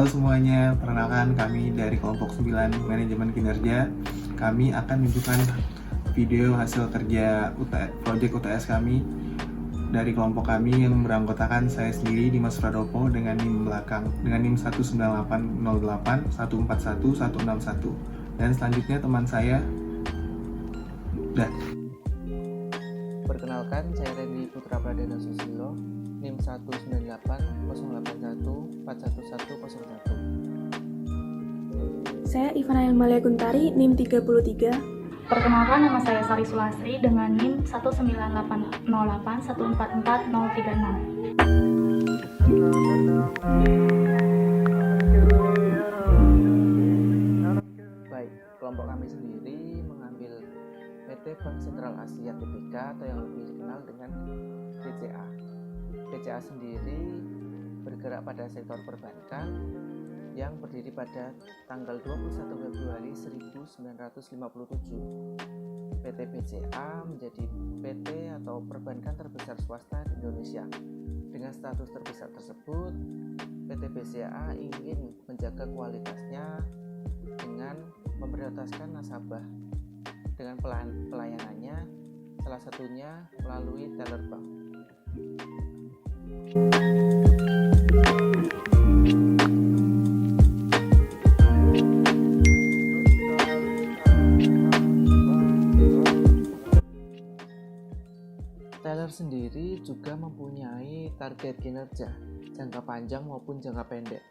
Halo semuanya, perkenalkan kami dari kelompok 9 Manajemen Kinerja. Kami akan menunjukkan video hasil kerja proyek UTS kami dari kelompok kami yang beranggotakan saya sendiri Dimas Pradopo dengan NIM belakang dengan NIM 19808 141 161 dan selanjutnya teman saya Perkenalkan, saya Randy Putra Pradana Susilo, NIM 19808110101. Saya Ivana Ilmalia Guntari, NIM 33. Perkenalkan, nama saya Sari Sulastri dengan NIM 19808144036. Baik, kelompok kami sendiri mengambil PT Bank Sentral Asia Tbk atau yang lebih dikenal dengan BCA. BCA sendiri bergerak pada sektor perbankan yang berdiri pada tanggal 21 Februari 1957. PT BCA menjadi PT atau perbankan terbesar swasta di Indonesia. Dengan status terbesar tersebut, PT BCA ingin menjaga kualitasnya dengan memprioritaskan nasabah dengan pelayanannya, salah satunya melalui teller bank. Teller sendiri juga mempunyai target kinerja jangka panjang maupun jangka pendek.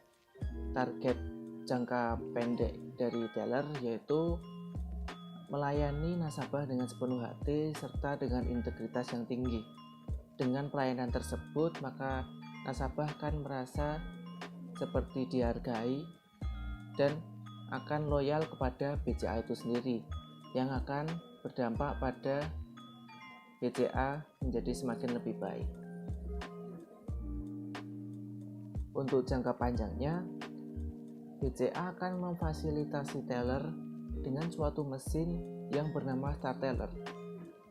Target jangka pendek dari teller yaitu melayani nasabah dengan sepenuh hati serta dengan integritas yang tinggi. Dengan pelayanan tersebut, maka nasabah akan merasa seperti dihargai dan akan loyal kepada BCA itu sendiri, yang akan berdampak pada BCA menjadi semakin lebih baik. Untuk jangka panjangnya, BCA akan memfasilitasi teller dengan suatu mesin yang bernama Start Teller.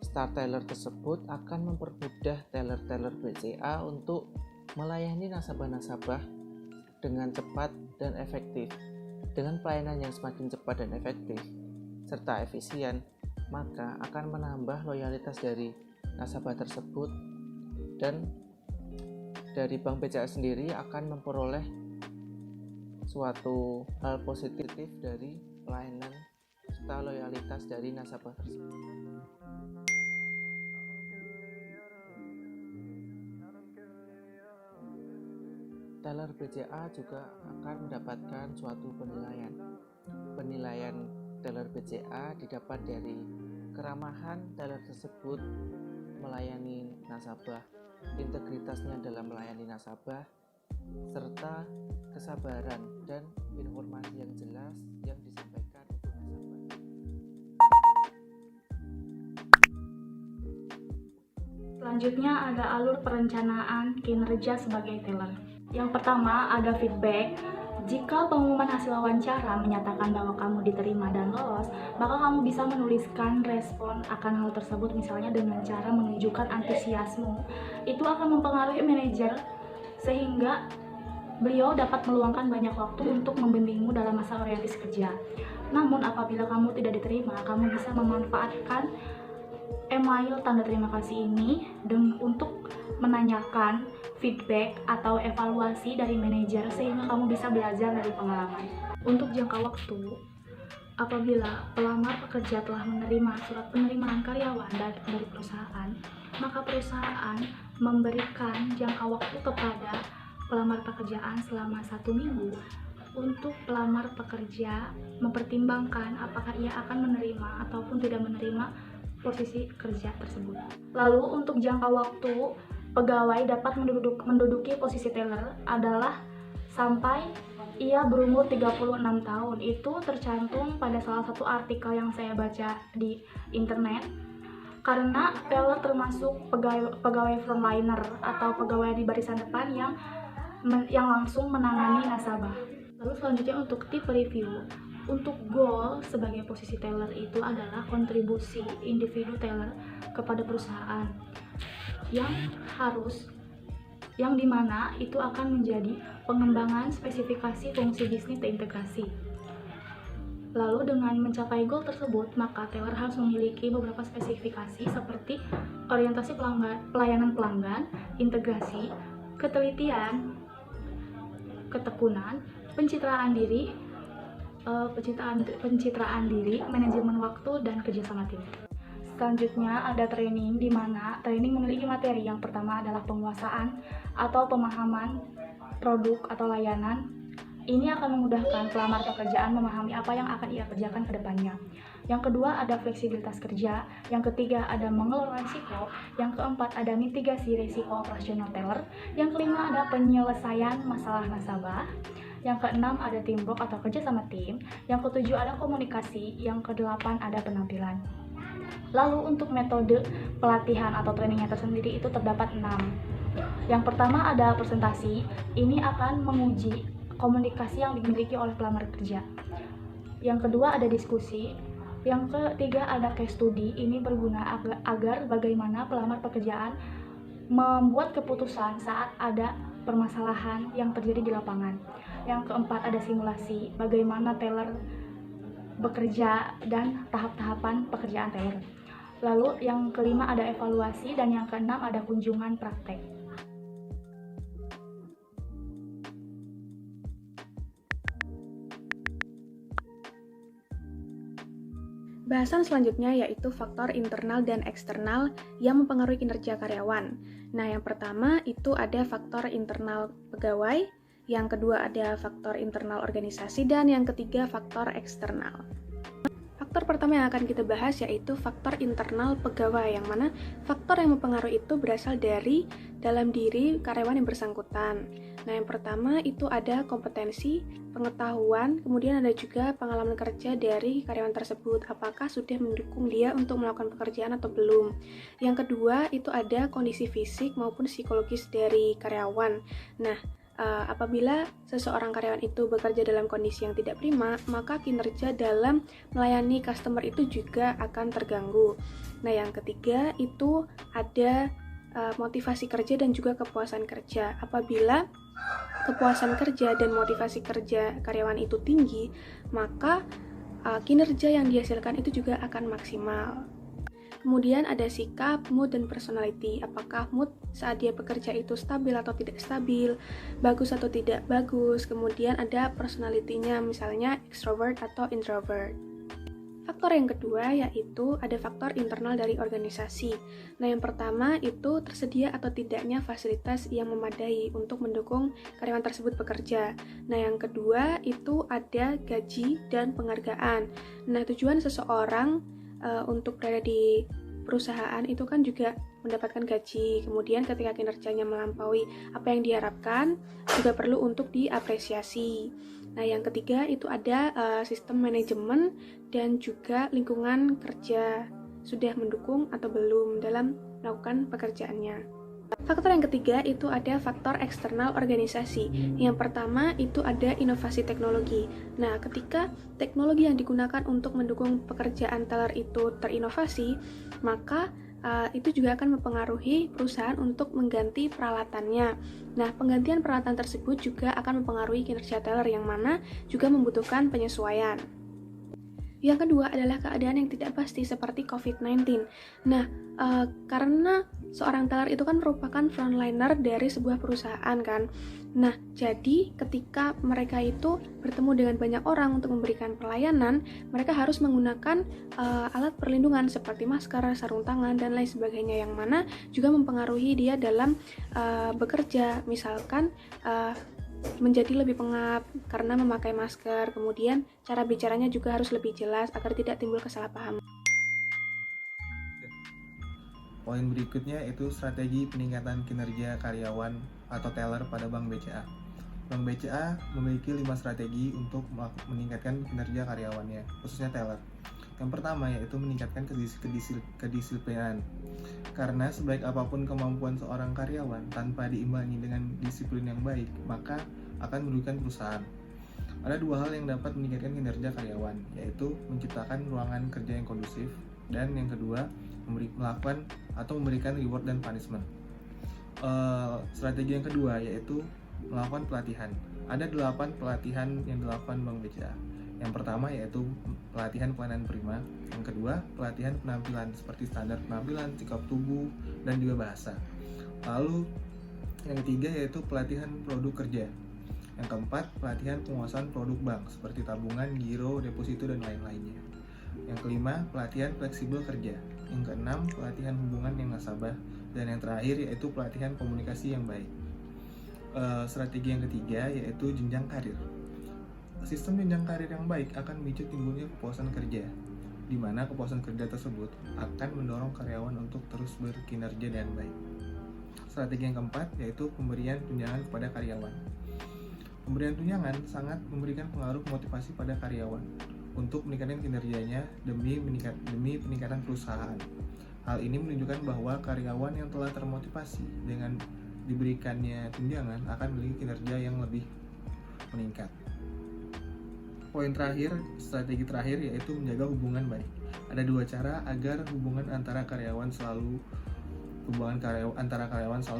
Start Teller tersebut akan mempermudah teller-teller BCA untuk melayani nasabah-nasabah dengan cepat dan efektif. Dengan pelayanan yang semakin cepat dan efektif serta efisien, maka akan menambah loyalitas dari nasabah tersebut, dan dari Bank BCA sendiri akan memperoleh suatu hal positif dari pelayanan serta loyalitas dari nasabah tersebut. Teller BCA juga akan mendapatkan suatu penilaian. Penilaian teller BCA didapat dari keramahan teller tersebut melayani nasabah, integritasnya dalam melayani nasabah, serta kesabaran dan informasi yang jelas yang disampaikan untuk nasabah. Selanjutnya ada alur perencanaan kinerja sebagai teller. Yang pertama ada feedback. Jika pengumuman hasil wawancara menyatakan bahwa kamu diterima dan lolos, maka kamu bisa menuliskan respon akan hal tersebut, misalnya dengan cara menunjukkan antusiasme. Itu akan mempengaruhi manajer sehingga beliau dapat meluangkan banyak waktu untuk membimbingmu dalam masa orientasi kerja. Namun apabila kamu tidak diterima, kamu bisa memanfaatkan email tanda terima kasih ini untuk menanyakan feedback atau evaluasi dari manajer sehingga kamu bisa belajar dari pengalaman. Untuk jangka waktu, apabila pelamar pekerja telah menerima surat penerimaan karyawan dari perusahaan, maka perusahaan memberikan jangka waktu kepada pelamar pekerjaan selama 1 minggu untuk pelamar pekerja mempertimbangkan apakah ia akan menerima ataupun tidak menerima posisi kerja tersebut. Lalu untuk jangka waktu pegawai dapat menduduki posisi teller adalah sampai ia berumur 36 tahun. Itu tercantum pada salah satu artikel yang saya baca di internet. Karena teller termasuk pegawai frontliner atau pegawai di barisan depan yang langsung menangani nasabah. Lalu selanjutnya untuk tipe review. Untuk goal sebagai posisi teller itu adalah kontribusi individu teller kepada perusahaan yang harus yang dimana itu akan menjadi pengembangan spesifikasi fungsi bisnis terintegrasi. Lalu dengan mencapai goal tersebut, maka teller harus memiliki beberapa spesifikasi seperti orientasi pelayanan pelanggan, integrasi, ketelitian, ketekunan, pencitraan diri, manajemen waktu, dan kerjasama tim. Selanjutnya ada training, di mana training memiliki materi. Yang pertama adalah penguasaan atau pemahaman produk atau layanan. Ini akan memudahkan pelamar pekerjaan memahami apa yang akan ia kerjakan ke depannya. Yang kedua ada fleksibilitas kerja. Yang ketiga ada mengelola risiko. Yang keempat ada mitigasi risiko operasional teller. Yang kelima ada penyelesaian masalah nasabah. Yang keenam ada teamwork atau kerja sama tim. Yang ketujuh ada komunikasi. Yang kedelapan ada penampilan. Lalu untuk metode pelatihan atau trainingnya tersendiri itu terdapat 6. Yang pertama ada presentasi. Ini akan menguji komunikasi yang dimiliki oleh pelamar kerja. Yang kedua ada diskusi. Yang ketiga ada case study. Ini berguna agar bagaimana pelamar pekerjaan membuat keputusan saat ada permasalahan yang terjadi di lapangan. Yang keempat ada simulasi, bagaimana teller bekerja dan tahap-tahapan pekerjaan teller. Lalu yang kelima ada evaluasi, dan yang keenam ada kunjungan praktek. Bahasan selanjutnya yaitu faktor internal dan eksternal yang mempengaruhi kinerja karyawan. Nah, yang pertama itu ada faktor internal pegawai, yang kedua ada faktor internal organisasi, dan yang ketiga faktor eksternal. Faktor pertama yang akan kita bahas yaitu faktor internal pegawai, yang mana faktor yang mempengaruhi itu berasal dari dalam diri karyawan yang bersangkutan. Nah, yang pertama itu ada kompetensi, pengetahuan, kemudian ada juga pengalaman kerja dari karyawan tersebut, apakah sudah mendukung dia untuk melakukan pekerjaan atau belum. Yang kedua itu ada kondisi fisik maupun psikologis dari karyawan. Nah, apabila seseorang karyawan itu bekerja dalam kondisi yang tidak prima, maka kinerja dalam melayani customer itu juga akan terganggu. Nah, yang ketiga itu ada motivasi kerja dan juga kepuasan kerja. Apabila kepuasan kerja dan motivasi kerja karyawan itu tinggi, maka kinerja yang dihasilkan itu juga akan maksimal. Kemudian ada sikap, mood, dan personality. Apakah mood saat dia bekerja itu stabil atau tidak stabil, bagus atau tidak bagus. Kemudian ada personality-nya, misalnya extrovert atau introvert. Faktor yang kedua yaitu ada faktor internal dari organisasi. Nah, yang pertama itu tersedia atau tidaknya fasilitas yang memadai untuk mendukung karyawan tersebut bekerja. Nah, yang kedua itu ada gaji dan penghargaan. Nah, tujuan seseorang untuk berada di perusahaan itu kan juga mendapatkan gaji. Kemudian ketika kinerjanya melampaui apa yang diharapkan, juga perlu untuk diapresiasi. Nah, yang ketiga itu ada sistem manajemen dan juga lingkungan kerja sudah mendukung atau belum dalam melakukan pekerjaannya. Faktor yang ketiga itu ada faktor eksternal organisasi. Yang pertama itu ada inovasi teknologi. Nah, ketika teknologi yang digunakan untuk mendukung pekerjaan teller itu terinovasi, maka itu juga akan mempengaruhi perusahaan untuk mengganti peralatannya. Nah, penggantian peralatan tersebut juga akan mempengaruhi kinerja teller, yang mana juga membutuhkan penyesuaian. Yang kedua adalah keadaan yang tidak pasti seperti COVID-19. Nah, karena seorang teller itu kan merupakan frontliner dari sebuah perusahaan kan. Nah, jadi ketika mereka itu bertemu dengan banyak orang untuk memberikan pelayanan, mereka harus menggunakan alat perlindungan seperti masker, sarung tangan, dan lain sebagainya, yang mana juga mempengaruhi dia dalam bekerja. Misalkan menjadi lebih pengap karena memakai masker. Kemudian cara bicaranya juga harus lebih jelas agar tidak timbul kesalahpahaman. Poin berikutnya itu strategi peningkatan kinerja karyawan atau teller pada Bank BCA. Bank BCA memiliki 5 strategi untuk meningkatkan kinerja karyawannya, khususnya teller. Yang pertama yaitu meningkatkan kedisiplinan. Karena sebaik apapun kemampuan seorang karyawan, tanpa diimbangi dengan disiplin yang baik, maka akan merugikan perusahaan. Ada 2 hal yang dapat meningkatkan kinerja karyawan, yaitu menciptakan ruangan kerja yang kondusif, dan yang kedua, melakukan atau memberikan reward dan punishment. Strategi yang kedua yaitu melakukan pelatihan. Ada 8 pelatihan yang dilakukan Bank BCA. Yang pertama yaitu pelatihan pelayanan prima. Yang kedua, pelatihan penampilan seperti standar penampilan, sikap tubuh, dan juga bahasa. Lalu yang ketiga yaitu pelatihan produk kerja. Yang keempat, pelatihan penguasaan produk bank seperti tabungan, giro, deposito, dan lain-lainnya. Yang kelima, pelatihan fleksibel kerja. Yang keenam, pelatihan hubungan yang nasabah. Dan yang terakhir yaitu pelatihan komunikasi yang baik. Strategi yang ketiga yaitu jenjang karir. Sistem jenjang karir yang baik akan memicu timbulnya kepuasan kerja, di mana kepuasan kerja tersebut akan mendorong karyawan untuk terus berkinerja dengan baik. Strategi yang keempat yaitu pemberian tunjangan kepada karyawan. Pemberian tunjangan sangat memberikan pengaruh motivasi pada karyawan untuk meningkatkan kinerjanya demi peningkatan perusahaan. Hal ini menunjukkan bahwa karyawan yang telah termotivasi dengan diberikannya tunjangan akan memiliki kinerja yang lebih meningkat. Poin terakhir, strategi terakhir yaitu menjaga hubungan baik. Ada 2 cara agar hubungan antara karyawan selalu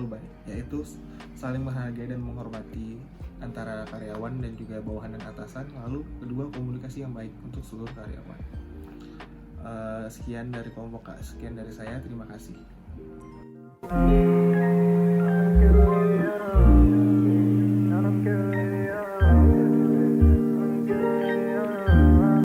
baik, yaitu saling menghargai dan menghormati antara karyawan dan juga bawahan dan atasan. Lalu kedua, komunikasi yang baik untuk seluruh karyawan. Sekian dari saya, terima kasih.